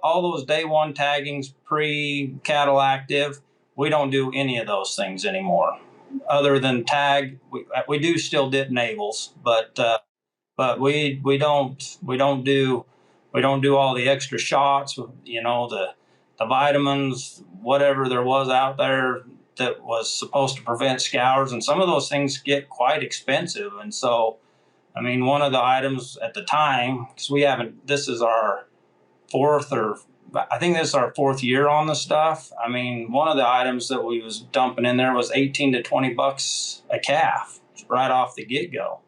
all those day one taggings, pre-cattle active, we don't do any of those things anymore. Other than tag, we do still dip navels, but we don't do all the extra shots, you know, the vitamins, whatever there was out there that was supposed to prevent scours, and some of those things get quite expensive. And so, I mean, one of the items at the time, because this is our fourth year on the stuff. I mean, one of the items that we was dumping in there was $18 to $20 a calf right off the get-go.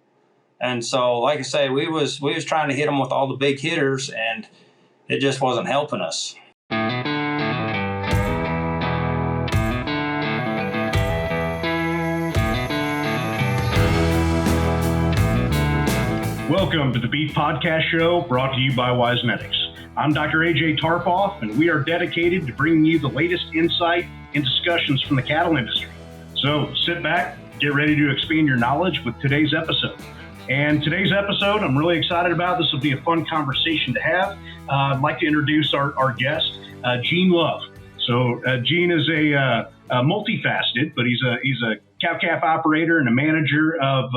And so, like I say, we was trying to hit them with all the big hitters, and it just wasn't helping us. Welcome to the Beef Podcast Show, brought to you by Wisenetics. I'm Dr. AJ Tarpoff, and we are dedicated to bringing you the latest insight and discussions from the cattle industry. So sit back, get ready to expand your knowledge with today's episode. And today's episode, I'm really excited about. This will be a fun conversation to have. I'd like to introduce our guest, Gene Love. So Gene is a multifaceted, but he's a cow-calf operator and a manager of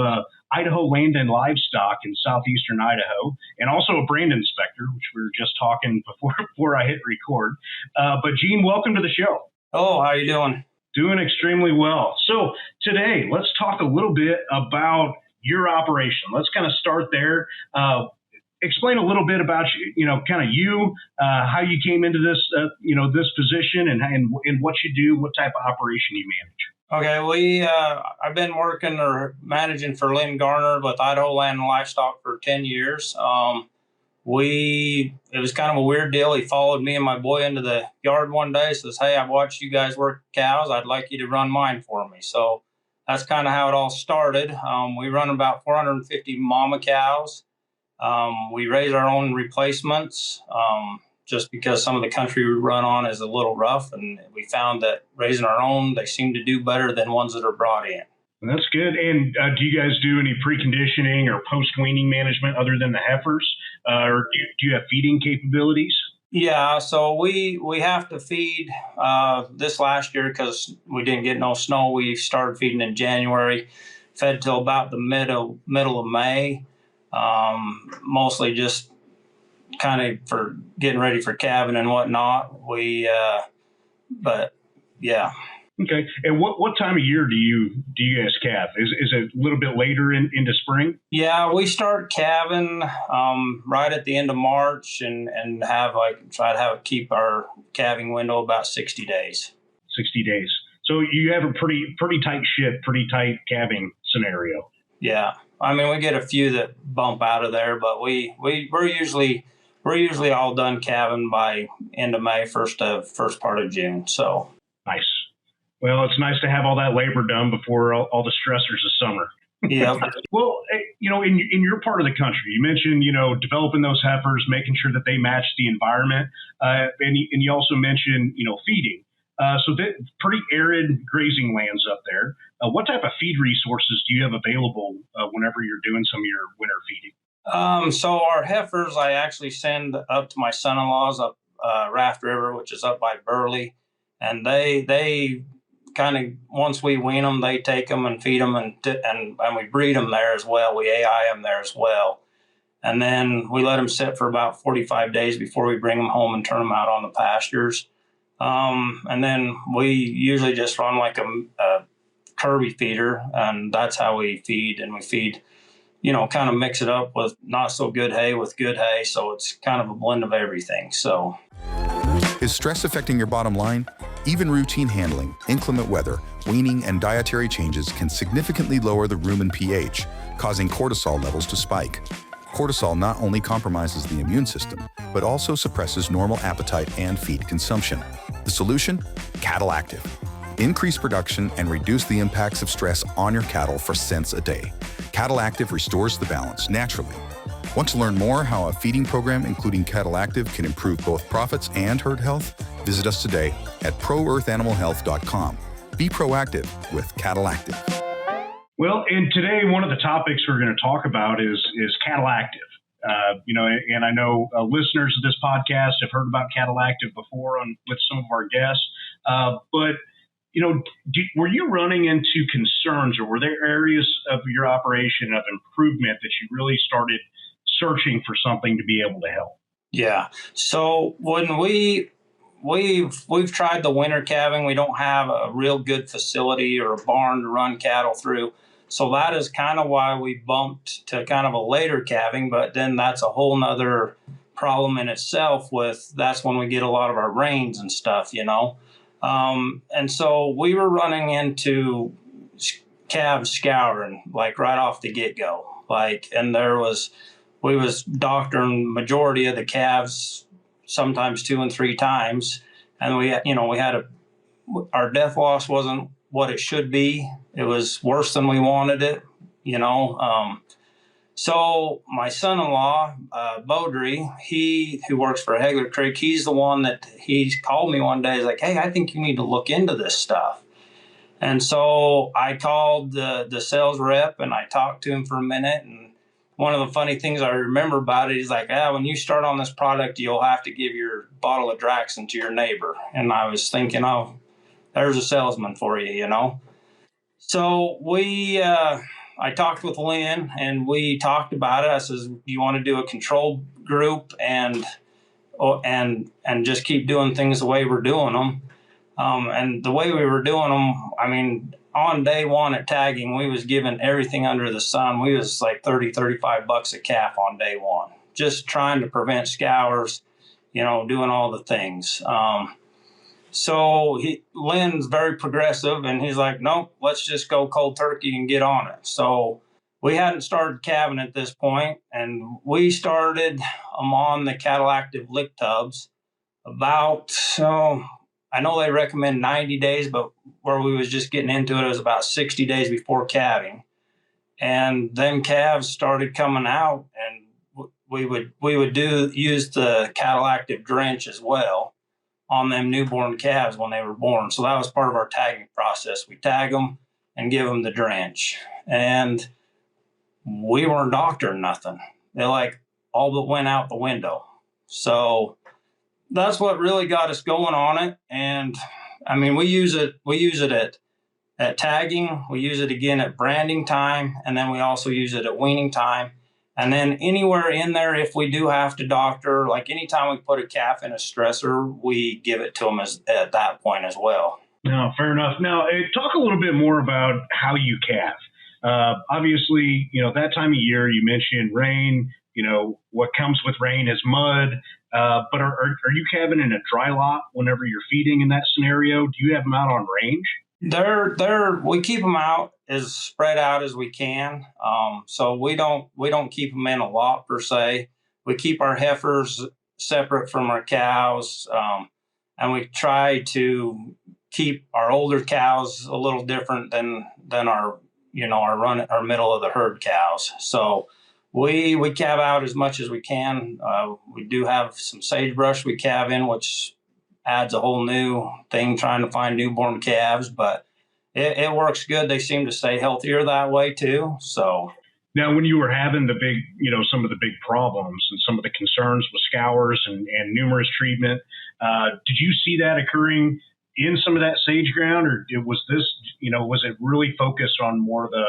Idaho Land Livestock in southeastern Idaho, and also a brand inspector, which we were just talking before I hit record. But Gene, welcome to the show. Oh, how you doing? Doing extremely well. So today, let's talk a little bit about your operation. Let's kind of start there. Explain a little bit about how you came into this, this position and what you do, what type of operation you manage. Okay, I've been working or managing for Lynn Garner with Idaho Land Livestock for 10 years. It was kind of a weird deal. He followed me and my boy into the yard one day, says, "Hey, I've watched you guys work cows. I'd like you to run mine for me." So that's kind of how it all started. We run about 450 mama cows. We raise our own replacements. Just because some of the country we run on is a little rough, and we found that raising our own, they seem to do better than ones that are brought in. That's good. And do you guys do any preconditioning or post-weaning management other than the heifers? Or do you have feeding capabilities? Yeah, so we have to feed this last year because we didn't get no snow. We started feeding in January, fed till about the middle of May, mostly just kind of for getting ready for calving and whatnot. But yeah. Okay. And what time of year do you guys calve? Is it a little bit later into spring? Yeah, we start calving right at the end of March and try to keep our calving window about 60 days. 60 days. So you have a pretty tight ship, pretty tight calving scenario. Yeah. I mean, we get a few that bump out of there, but we're usually all done calving by end of May, first part of June. So nice. Well, it's nice to have all that labor done before all the stressors of summer. Yeah. Well, in your part of the country, you mentioned, developing those heifers, making sure that they match the environment. And you also mentioned, feeding. So pretty arid grazing lands up there. What type of feed resources do you have available whenever you're doing some of your winter feeding? So our heifers, I actually send up to my son-in-law's up Raft River, which is up by Burley, and they kind of, once we wean them, they take them and feed them, and we breed them there as well. We AI them there as well, and then we let them sit for about 45 days before we bring them home and turn them out on the pastures. And then we usually just run like a Kirby feeder, and that's how we feed. And we feed, kind of mix it up with not so good hay with good hay. So it's kind of a blend of everything. So, is stress affecting your bottom line? Even routine handling, inclement weather, weaning, and dietary changes can significantly lower the rumen pH, causing cortisol levels to spike. Cortisol not only compromises the immune system, but also suppresses normal appetite and feed consumption. The solution? Cattle Active. Increase production and reduce the impacts of stress on your cattle for cents a day. Cattle Active restores the balance naturally. Want to learn more how a feeding program including Cattle Active can improve both profits and herd health? Visit us today at proearthanimalhealth.com. Be proactive with Cattle Active. Well, and today one of the topics we're going to talk about is Cattle Active. And I know listeners of this podcast have heard about Cattle Active before with some of our guests. But were you running into concerns, or were there areas of your operation of improvement that you really started searching for something to be able to help? Yeah. So when we've tried the winter calving, we don't have a real good facility or a barn to run cattle through. So that is kind of why we bumped to kind of a later calving, but then that's a whole nother problem in itself that's when we get a lot of our rains and stuff, and so we were running into calves scouring like right off the get-go, and we was doctoring majority of the calves, sometimes 2 and 3 times, and we had our death loss wasn't what it should be. It was worse than we wanted it, So my son-in-law, Beaudry, who works for Hegler Creek, he's the one that he called me one day. He's like, "Hey, I think you need to look into this stuff." And so I called the sales rep and I talked to him for a minute. And one of the funny things I remember about it, he's like, "When you start on this product, you'll have to give your bottle of Draxxin to your neighbor." And I was thinking, oh, there's a salesman for you, So I talked with Lynn and we talked about it. I says, "Do you want to do a control group and just keep doing things the way we're doing them?" And the way we were doing them, on day one at tagging, we was giving everything under the sun. We was like $30-$35 a calf on day one, just trying to prevent scours, doing all the things. So Lynn's very progressive, and he's like, "Nope, let's just go cold turkey and get on it." So we hadn't started calving at this point, and we started them on the Cattle Active lick tubs about, I know they recommend 90 days, but where we was just getting into it was about 60 days before calving. And then calves started coming out, and we would use the Cattle Active drench as well on them newborn calves when they were born. So that was part of our tagging process. We tag them and give them the drench. And we weren't doctoring nothing. They all but went out the window. So that's what really got us going on it. And we use it at tagging. We use it again at branding time. And then we also use it at weaning time. And then anywhere in there, if we do have to doctor, like anytime we put a calf in a stressor, we give it to them at that point as well. No, fair enough. Now, talk a little bit more about how you calf. Obviously, that time of year, you mentioned rain. What comes with rain is mud. But are you calving in a dry lot whenever you're feeding in that scenario? Do you have them out on range? We keep them out as spread out as we can. So we don't keep them in a lot per se. We keep our heifers separate from our cows. And we try to keep our older cows a little different than our middle of the herd cows. So we calve out as much as we can. We do have some sagebrush we calve in, which adds a whole new thing trying to find newborn calves, but it works good. They seem to stay healthier that way too. So now, when you were having the big, some of the big problems and some of the concerns with scours and numerous treatment, did you see that occurring in some of that sage ground, or was it really focused on more of the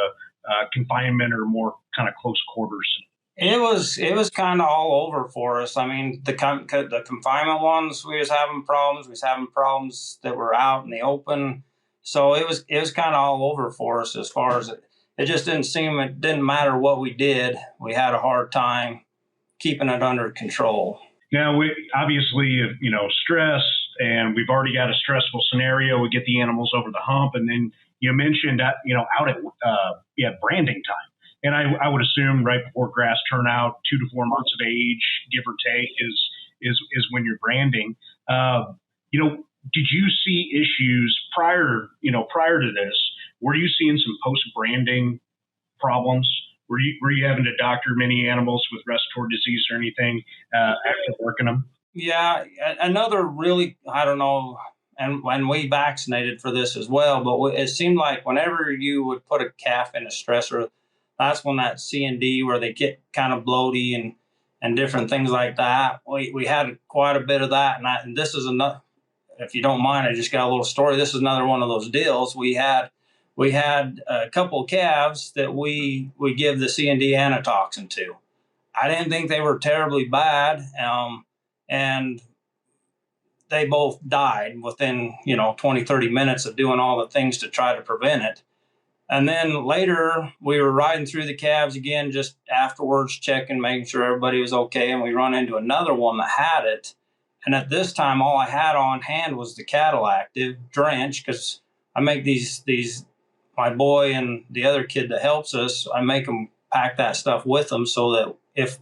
confinement or more kind of close quarters? It was kind of all over for us. The confinement ones, we was having problems. We was having problems that were out in the open. So it was kind of all over for us as far as it just it didn't matter what we did. We had a hard time keeping it under control. Now, obviously, stress, and we've already got a stressful scenario. We get the animals over the hump, and then you mentioned that, out at branding time. And I would assume right before grass turnout, 2 to 4 months of age, give or take, is when you're branding. Did you see issues prior to this? Were you seeing some post-branding problems? Were you having to doctor many animals with respiratory disease or anything after working them? Yeah, another really, I don't know, and we vaccinated for this as well, but it seemed like whenever you would put a calf in a stressor, that's when that C and D, where they get kind of bloaty and different things like that. We had quite a bit of that. And this is another, if you don't mind, I just got a little story. This is another one of those deals. We had a couple of calves that we give the C&D antitoxin to. I didn't think they were terribly bad. And they both died within, 20, 30 minutes of doing all the things to try to prevent it. And then later we were riding through the calves again, just afterwards checking, making sure everybody was okay. And we run into another one that had it. And at this time, all I had on hand was the cattle active drench, because I make these, my boy and the other kid that helps us, I make them pack that stuff with them so that if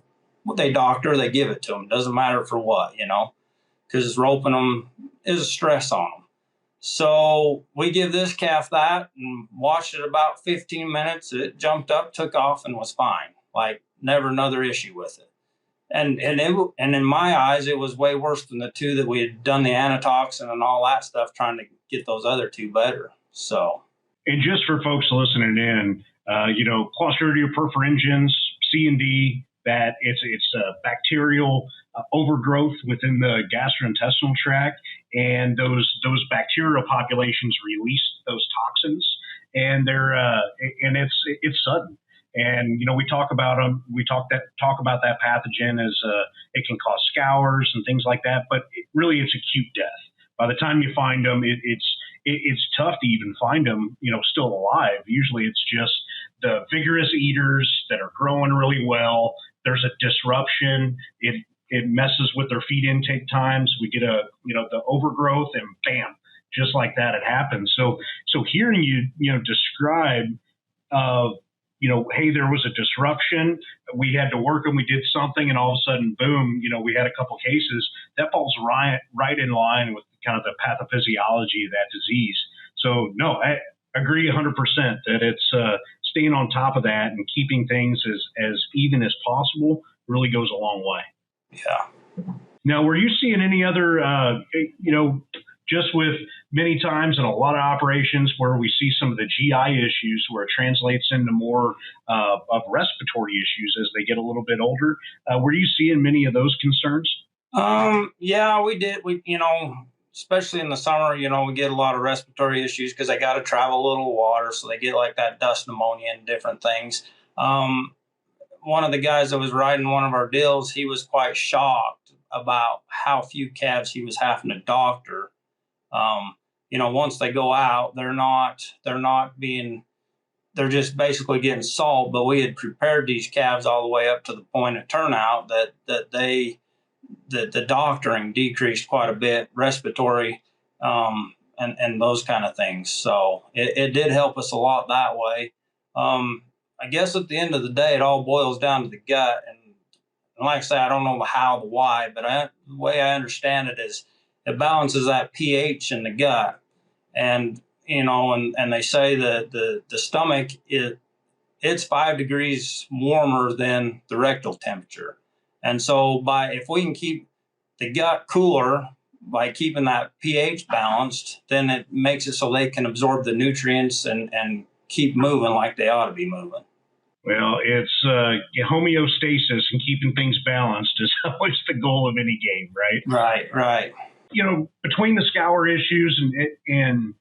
they doctor, they give it to them. Doesn't matter for what, because roping them is a stress on them. So we give this calf that and watched it about 15 minutes. It jumped up, took off, and was fine. Like never another issue with it. And in my eyes, it was way worse than the two that we had done the antitoxin and all that stuff trying to get those other two better. So, and just for folks listening in, Clostridium perfringens, C&D, that it's a bacterial overgrowth within the gastrointestinal tract, and those bacterial populations release those toxins, and it's sudden. And we talk about them. We talk about that pathogen as it can cause scours and things like that, but really it's acute death. By the time you find them, it's tough to even find them, still alive. Usually it's just the vigorous eaters that are growing really well. There's a disruption. It messes with their feed intake times. We get the overgrowth, and bam, just like that, it happens. So hearing you describe, hey, there was a disruption. We had to work and we did something, and all of a sudden, boom, we had a couple cases. That falls right in line with kind of the pathophysiology of that disease. So no, I agree 100% that it's staying on top of that and keeping things as even as possible really goes a long way. Yeah. Now, were you seeing any other, just with many times in a lot of operations where we see some of the GI issues where it translates into more of respiratory issues as they get a little bit older? Were you seeing many of those concerns? Yeah, we did. Especially in the summer, we get a lot of respiratory issues because they got to travel a little water. So they get like that dust pneumonia and different things. One of the guys that was riding one of our deals, he was quite shocked about how few calves he was having to doctor. Once they go out, they're just basically getting salt. But we had prepared these calves all the way up to the point of turnout that the doctoring decreased quite a bit, respiratory, and those kind of things. So it did help us a lot that way. I guess at the end of the day, it all boils down to the gut. And like I say, I don't know the how, the why, but the way I understand it is it balances that pH in the gut. And, and they say that the stomach, it's 5 degrees warmer than the rectal temperature. And so if we can keep the gut cooler by keeping that pH balanced, then it makes it so they can absorb the nutrients and keep moving like they ought to be moving. Well, it's homeostasis and keeping things balanced is always the goal of any game, right? Right. Between the scour issues and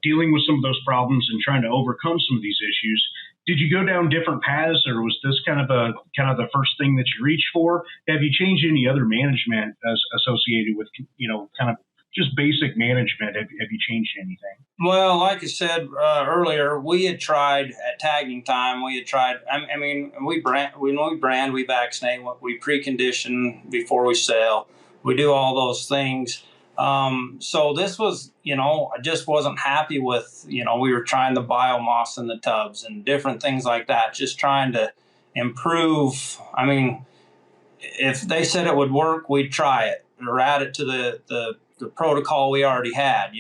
dealing with some of those problems and trying to overcome some of these issues, did you go down different paths, or was this kind of the first thing that you reached for? Have you changed any other management associated with kind of just basic management? Have you changed anything? Well, like I said earlier, we had tried at tagging time. We had tried. We brand, we vaccinate, we precondition before we sell. We do all those things. So this was, I just wasn't happy with, we were trying the biomass in the tubs and different things like that, just trying to improve. If they said it would work, we'd try it or add it to the protocol we already had,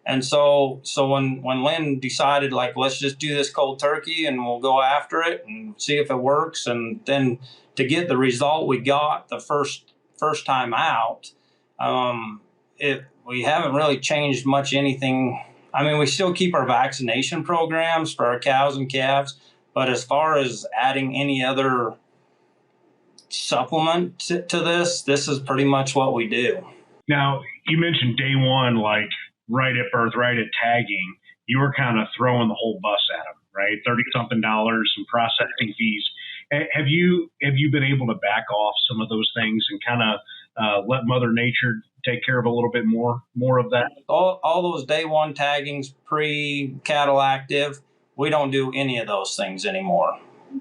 and so when Lynn decided, like, let's just do this cold turkey and we'll go after it and see if it works. And then to get the result we got the first time out, we haven't really changed much anything. We still keep our vaccination programs for our cows and calves, but as far as adding any other supplement to this, this is pretty much what we do. Now, you mentioned day one, like right at birth, right at tagging, you were kind of throwing the whole bus at them, right? $30-something, some processing fees. Have you been able to back off some of those things and kind of let Mother Nature take care of a little bit more of that? All those day one taggings, pre-cattle active, we don't do any of those things anymore.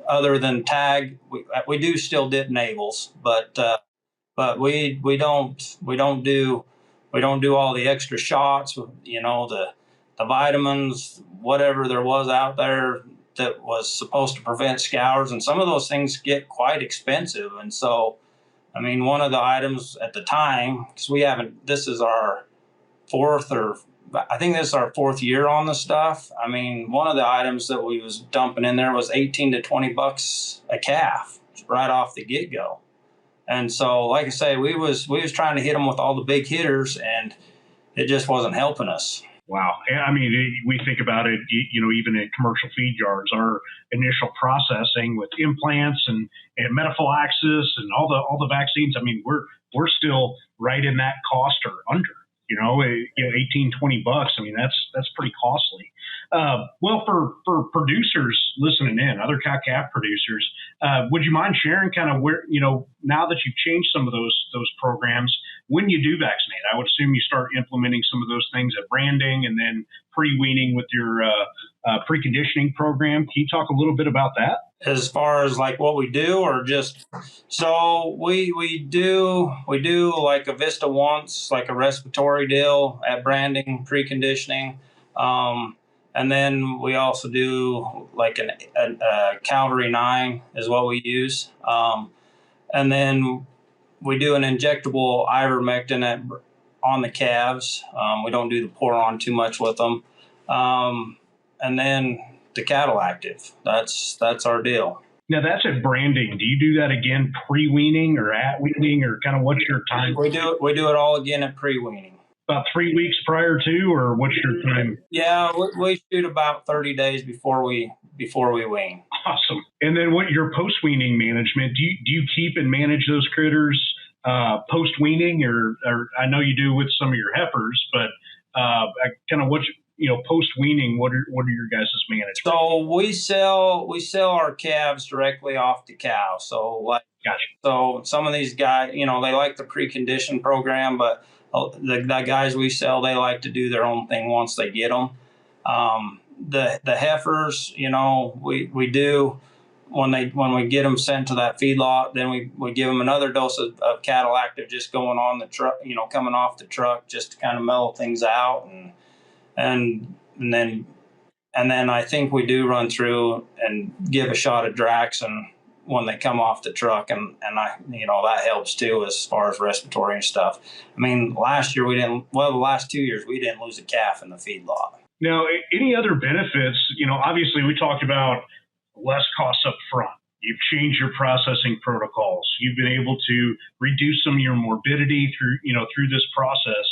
Other than tag, we do still dip navels, but we don't do all the extra shots, the vitamins, whatever there was out there that was supposed to prevent scours, and some of those things get quite expensive. And so, I mean, one of the items at the time, because this is our this is our fourth year on the stuff. I mean, one of the items that we was dumping in there was $18 to $20 a calf right off the get go. And so, like I say, we was trying to hit them with all the big hitters, and it just wasn't helping us. Wow. I mean, we think about it, even at commercial feed yards, our initial processing with implants and metaphylaxis and all the vaccines. I mean, we're still right in that cost or under. $18, $20. I mean, that's pretty costly. Well, for producers listening in, other cow-calf producers, would you mind sharing kind of where, now that you've changed some of those programs, when you do vaccinate, I would assume you start implementing some of those things at branding and then pre-weaning with your preconditioning program. Can you talk a little bit about that? As far as like what we do, or just, so we do like a Vista once, like a respiratory deal at branding, preconditioning. And then we also do like a Calvary 9 is what we use. And then we do an injectable ivermectin on the calves. We don't do the pour on too much with them. And then the cattle active. That's our deal. Now that's at branding. Do you do that again pre-weaning or at weaning, or kind of what's your time? We do it all again at pre-weaning. About 3 weeks prior to, or what's your time? Yeah, we shoot about 30 days before we wean. Awesome. And then what your post-weaning management? Do you keep and manage those critters post-weaning, or I know you do with some of your heifers, but kind of what post-weaning, what are your guys' management? So we sell our calves directly off the cow. So gotcha. So some of these guys, they like the precondition program, but the guys we sell, they like to do their own thing once they get them. The heifers, we do when we get them sent to that feedlot, then we give them another dose of cattle active just going on the truck, coming off the truck, just to kind of mellow things out, and then I think we do run through and give a shot of Draxxin when they come off the truck, and that helps too as far as respiratory and stuff. I mean, last year the last 2 years we didn't lose a calf in the feedlot. Now, any other benefits? Obviously we talked about less costs up front. You've changed your processing protocols. You've been able to reduce some of your morbidity through this process.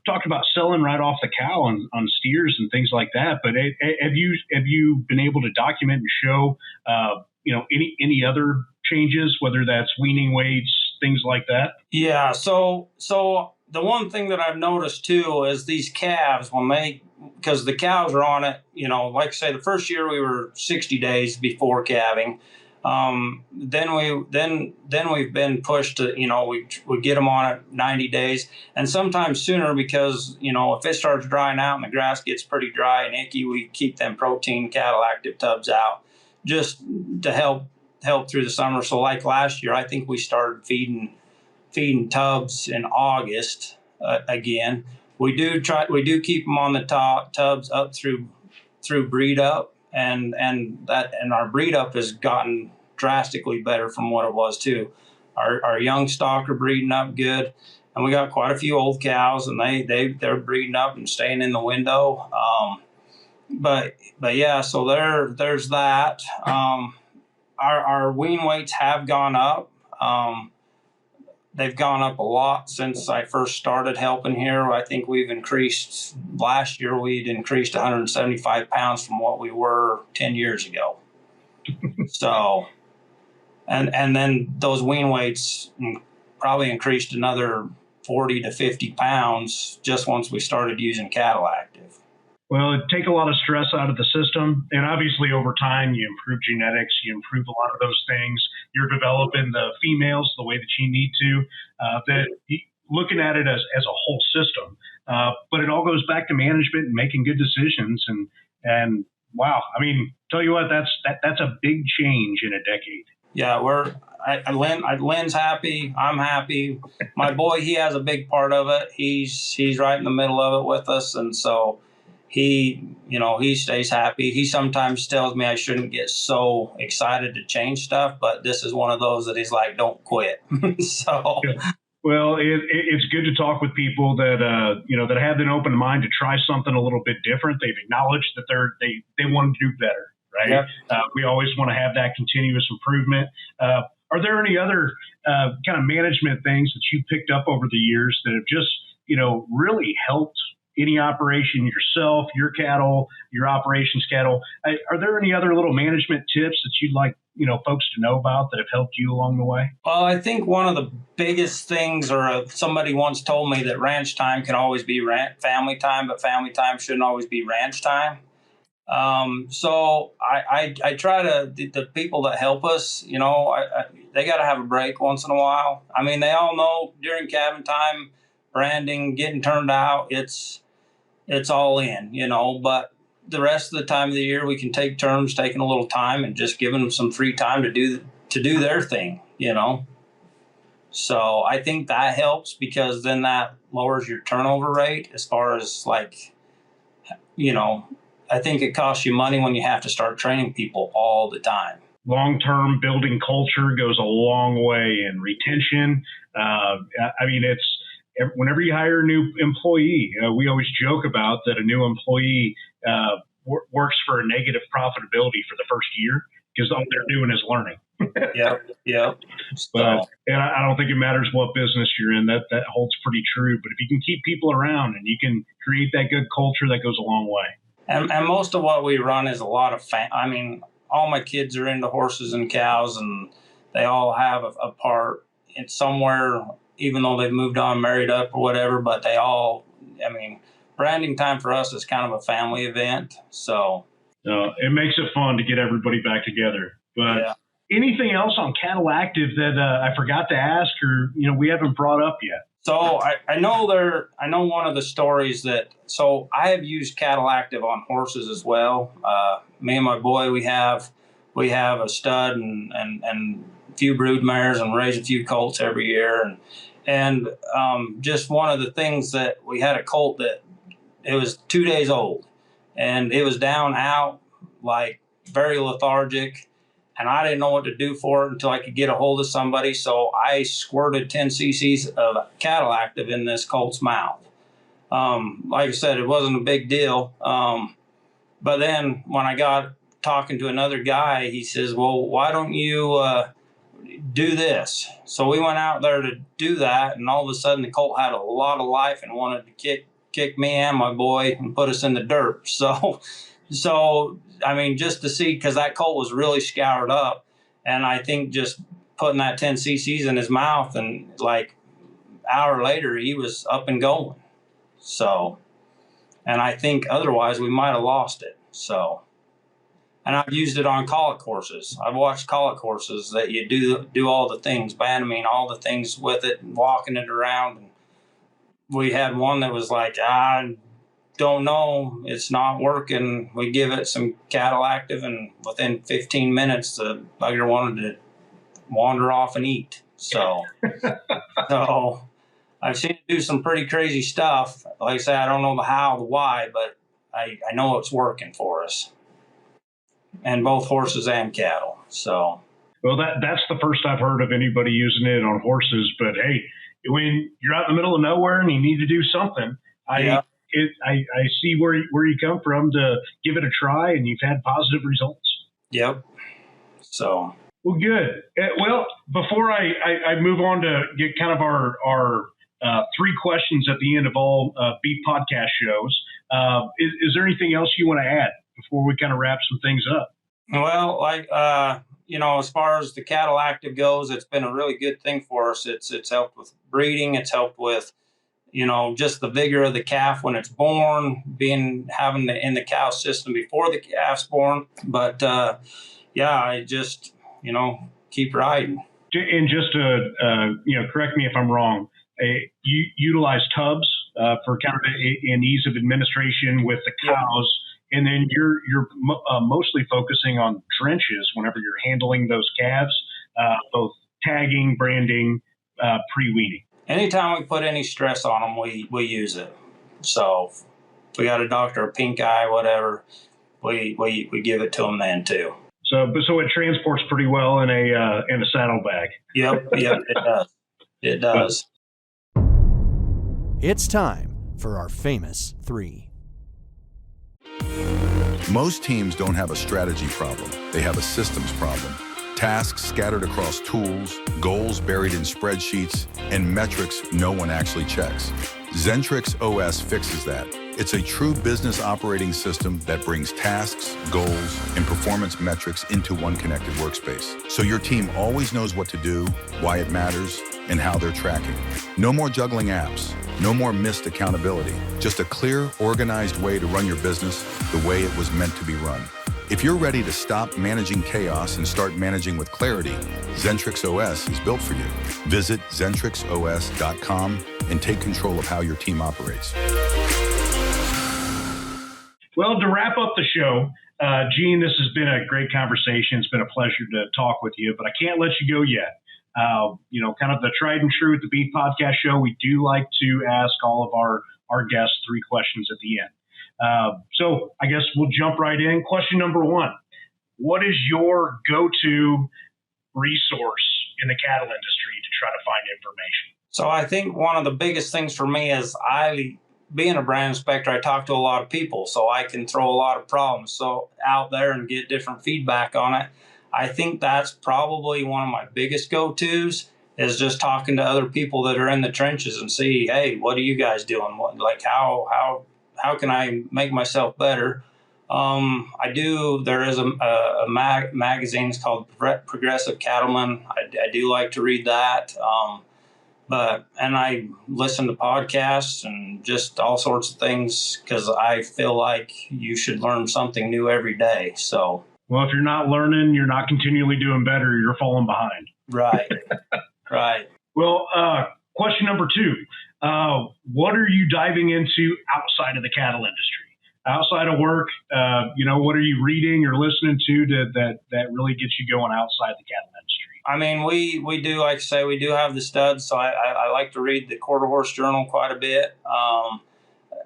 Talked about selling right off the cow on steers and things like that. But have you been able to document and show any other changes, whether that's weaning weights, things like that? Yeah. So the one thing that I've noticed too is these calves, because the cows are on it, like I say, the first year we were 60 days before calving. Then we've been pushed to, we get them on it 90 days and sometimes sooner, because, if it starts drying out and the grass gets pretty dry and icky, we keep them protein cattle active tubs out just to help through the summer. So like last year, I think we started feeding tubs in August again. We do keep them on the tubs up through breed up, and our breed up has gotten drastically better from what it was too. Our young stock are breeding up good, and we got quite a few old cows, and they're breeding up and staying in the window. But yeah, so there's that. Our wean weights have gone up. They've gone up a lot since I first started helping here. I think last year we'd increased 175 pounds from what we were 10 years ago. So, and then those wean weights probably increased another 40 to 50 pounds just once we started using cattle active. Well, it take a lot of stress out of the system, and obviously over time you improve genetics, you improve a lot of those things. You're developing the females the way that you need to. Looking at it as a whole system, but it all goes back to management and making good decisions. And wow, I mean, tell you what, that's a big change in a decade. Yeah, Lynn's happy. I'm happy. My boy, he has a big part of it. He's right in the middle of it with us, and so he stays happy. He sometimes tells me I shouldn't get so excited to change stuff, but this is one of those that he's like, don't quit. So. Well, it's good to talk with people that that have an open mind to try something a little bit different. They've acknowledged that they want to do better, right? Yep. We always want to have that continuous improvement. Are there any other kind of management things that you picked up over the years that have just really helped any operation, yourself, your cattle, your operations cattle? Are there any other little management tips that you'd like folks to know about that have helped you along the way? Well, I think one of the biggest things, or somebody once told me that ranch time can always be family time, but family time shouldn't always be ranch time. So I try to, the people that help us, they got to have a break once in a while. I mean, they all know during calving time, branding, getting turned out, it's all in, but the rest of the time of the year, we can take turns taking a little time and just giving them some free time to do their thing, So I think that helps, because then that lowers your turnover rate as far as I think it costs you money when you have to start training people all the time. Long-term building culture goes a long way in retention. I mean, whenever you hire a new employee, we always joke about that a new employee works for a negative profitability for the first year, because all they're doing is learning. Yep. And I don't think it matters what business you're in. That holds pretty true. But if you can keep people around and you can create that good culture, that goes a long way. And most of what we run is a lot of all my kids are into horses and cows, and they all have a part in somewhere, even though they've moved on, married up or whatever, but branding time for us is kind of a family event. So it makes it fun to get everybody back together. But anything else on Cattle Active that I forgot to ask, or we haven't brought up yet? So I know one of the stories so I have used Cattle Active on horses as well. Me and my boy, we have a stud and a few brood mares, and raise a few colts every year. And just one of the things that we had a colt that it was 2 days old, and it was down out, like very lethargic. And I didn't know what to do for it until I could get a hold of somebody. So I squirted 10 cc's of Cattle Active in this colt's mouth. Like I said, it wasn't a big deal. But then when I got talking to another guy, he says, well, why don't you do this? So we went out there to do that. And all of a sudden the colt had a lot of life and wanted to kick me and my boy and put us in the dirt. So just to see, because that colt was really scoured up, and I think just putting that 10 cc's in his mouth, and like an hour later, he was up and going. So, and I think otherwise we might have lost it. So, and I've used it on colic horses. I've watched colic horses that you do all the things, Banamine, all the things with it, and walking it around. And we had one that was like, don't know, it's not working. We give it some Cattle Active, and within 15 minutes the bugger wanted to wander off and eat. So I've seen it do some pretty crazy stuff. Like I said, I don't know the how, the why, but I know it's working for us, and both horses and cattle. So well, that's the first I've heard of anybody using it on horses. But hey, when you're out in the middle of nowhere and you need to do something, I see where you come from to give it a try, and you've had positive results. Yep. So. Well, good. Well, before I move on to get kind of our 3 questions at the end of all beef podcast shows, is there anything else you want to add before we kind of wrap some things up? Well, as far as the cattle active goes, it's been a really good thing for us. It's helped with breeding. It's helped with, just the vigor of the calf when it's born, having in the cow system before the calf's born. But I just, keep riding. And just to correct me if I'm wrong, you utilize tubs for kind of an ease of administration with the cows, and then you're mostly focusing on drenches whenever you're handling those calves, both tagging, branding, pre-weaning. Anytime we put any stress on them, we use it. So if we got a doctor, a pink eye, whatever, we give it to them then too. So it transports pretty well in a saddlebag. Yep, it does. It does. It's time for our famous three. Most teams don't have a strategy problem. They have a systems problem. Tasks scattered across tools, goals buried in spreadsheets, and metrics no one actually checks. Zentrix OS fixes that. It's a true business operating system that brings tasks, goals, and performance metrics into one connected workspace. So your team always knows what to do, why it matters, and how they're tracking. No more juggling apps. No more missed accountability. Just a clear, organized way to run your business the way it was meant to be run. If you're ready to stop managing chaos and start managing with clarity, Zentrix OS is built for you. Visit zentrixos.com and take control of how your team operates. Well, to wrap up the show, Gene, this has been a great conversation. It's been a pleasure to talk with you, but I can't let you go yet. Kind of the tried and true at the Beef Podcast Show, we do like to ask all of our guests 3 questions at the end. So I guess we'll jump right in. Question number 1, what is your go-to resource in the cattle industry to try to find information? So I think one of the biggest things for me is being a brand inspector, I talk to a lot of people, so I can throw a lot of problems out there and get different feedback on it. I think that's probably one of my biggest go-tos is just talking to other people that are in the trenches and see, hey, what are you guys doing? How can I make myself better? There is a magazine, it's called Progressive Cattleman. I do like to read that. And I listen to podcasts and just all sorts of things because I feel like you should learn something new every day. So, well, if you're not learning, you're not continually doing better, you're falling behind. Right. Right. Well, question number 2, what are you diving into outside of the cattle industry? Outside of work, what are you reading or listening to that really gets you going outside the cattle industry? I mean, we do, like I say, we do have the studs, so I like to read the Quarter Horse Journal quite a bit,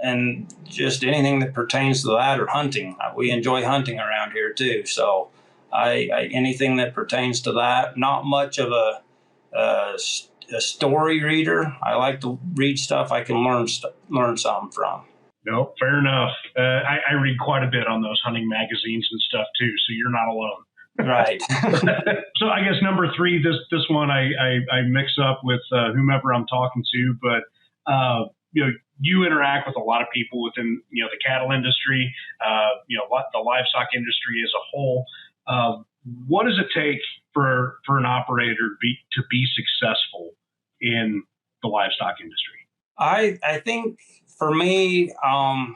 and just anything that pertains to that or hunting. We enjoy hunting around here too, so anything that pertains to that. Not much of a story reader. I like to read stuff I can learn something from. No, fair enough. I read quite a bit on those hunting magazines and stuff too, so you're not alone. Right. So I guess number 3, this one I mix up with whomever I'm talking to, but you interact with a lot of people within the cattle industry, the livestock industry as a whole. What does it take for an operator to be successful in the livestock industry? I think for me,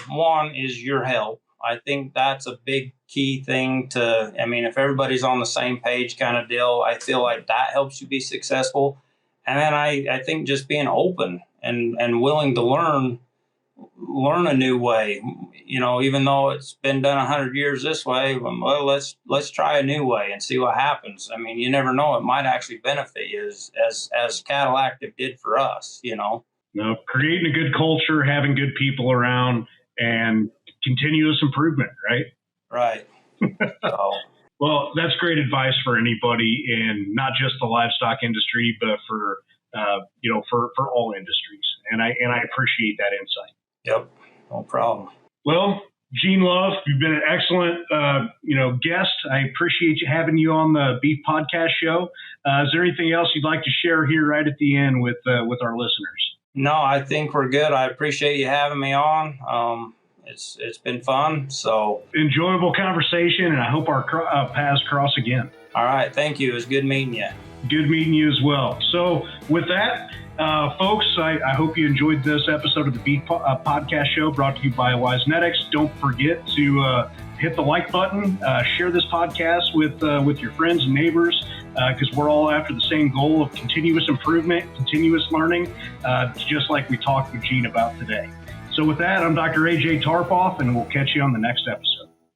one is your help. I think that's a big key thing if everybody's on the same page kind of deal, I feel like that helps you be successful. And then I think just being open and willing to learn a new way, even though it's been done 100 years this way, well, let's try a new way and see what happens. I mean, you never know, it might actually benefit you as Cattle Active did for us, No, creating a good culture, having good people around, and continuous improvement, right? Right. So. Well, that's great advice for anybody in not just the livestock industry, but for all industries. And I appreciate that insight. Yep, no problem. Well, Gene Love, you've been an excellent guest. I appreciate having you on the Beef Podcast Show. Is there anything else you'd like to share here right at the end with our listeners? No, I think we're good. I appreciate you having me on. It's been fun. So enjoyable conversation, and I hope our paths cross again. All right. Thank you. It was good meeting you. Good meeting you as well. So with that, folks, I hope you enjoyed this episode of the Beef Podcast Show brought to you by Wisenetics. Don't forget to hit the like button, share this podcast with your friends and neighbors, because we're all after the same goal of continuous improvement, continuous learning, just like we talked with Gene about today. So with that, I'm Dr. AJ Tarpoff, and we'll catch you on the next episode.